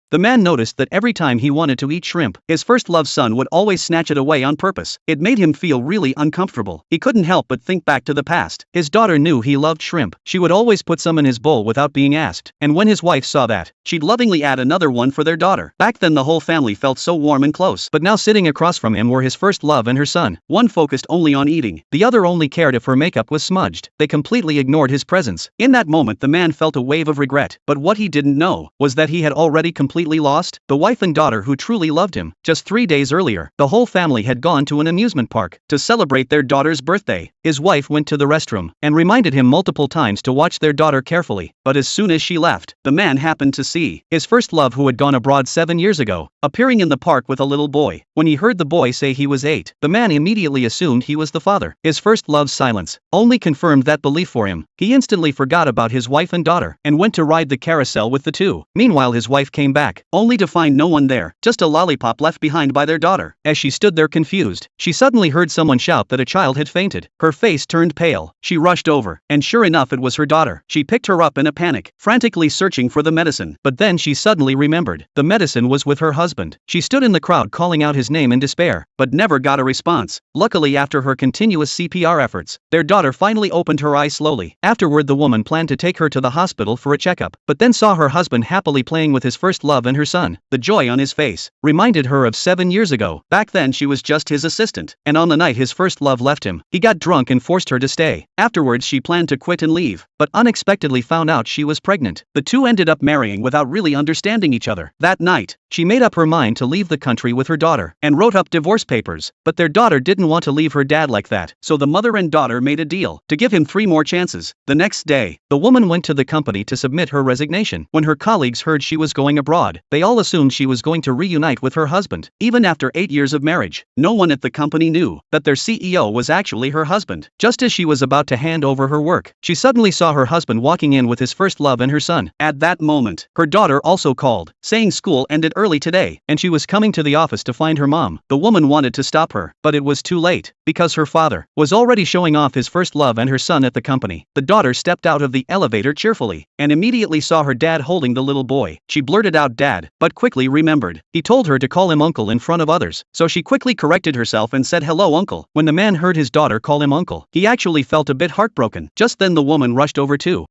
The man noticed that every time he wanted to eat shrimp, his first love's son would always snatch it away on purpose. It made him feel really uncomfortable. He couldn't help but think back to the past. His daughter knew he loved shrimp. She would always put some in his bowl without being asked, and when his wife saw that, she'd lovingly add another one for their daughter. Back then the whole family felt so warm and close. But now sitting across from him were his first love and her son. One focused only on eating, the other only cared if her makeup was smudged. They completely ignored his presence. In that moment the man felt a wave of regret, but what he didn't know was that he had already completely lost the wife and daughter who truly loved him. Just 3 days earlier, the whole family had gone to an amusement park to celebrate their daughter's birthday. His wife went to the restroom and reminded him multiple times to watch their daughter carefully, but as soon as she left, the man happened to see his first love, who had gone abroad 7 years ago, appearing in the park with a little boy. When he heard the boy say he was 8, the man immediately assumed he was the father. His first love's silence only confirmed that belief for him. He instantly forgot about his wife and daughter and went to ride the carousel with the two. Meanwhile his wife came back, only to find no one there, just a lollipop left behind by their daughter. As she stood there confused, she suddenly heard someone shout that a child had fainted. Her face turned pale. She rushed over, and sure enough it was her daughter. She picked her up in a panic, frantically searching for the medicine. But then she suddenly remembered. The medicine was with her husband. She stood in the crowd calling out his name in despair, but never got a response. Luckily, after her continuous CPR efforts, their daughter finally opened her eyes slowly. Afterward the woman planned to take her to the hospital for a checkup, but then saw her husband happily playing with his first love and her son. The joy on his face reminded her of 7 years ago. Back then she was just his assistant, and on the night his first love left him, he got drunk and forced her to stay. Afterwards she planned to quit and leave, but unexpectedly found out she was pregnant. The two ended up marrying without really understanding each other. That night, she made up her mind to leave the country with her daughter and wrote up divorce papers, but their daughter didn't want to leave her dad like that, so the mother and daughter made a deal to give him 3 more chances. The next day, the woman went to the company to submit her resignation. When her colleagues heard she was going abroad, they all assumed she was going to reunite with her husband. Even after 8 years of marriage, no one at the company knew that their CEO was actually her husband. Just as she was about to hand over her work, she suddenly saw her husband walking in with his first love and her son. At that moment, her daughter also called, saying school ended early today, and she was coming to the office to find her mom. The woman wanted to stop her, but it was too late, because her father was already showing off his first love and her son at the company. The daughter stepped out of the elevator cheerfully, and immediately saw her dad holding the little boy. She blurted out "Dad," but quickly remembered he told her to call him uncle in front of others, so she quickly corrected herself and said "Hello uncle." When the man heard his daughter call him uncle, he actually felt a bit heartbroken. Just then the woman rushed over too.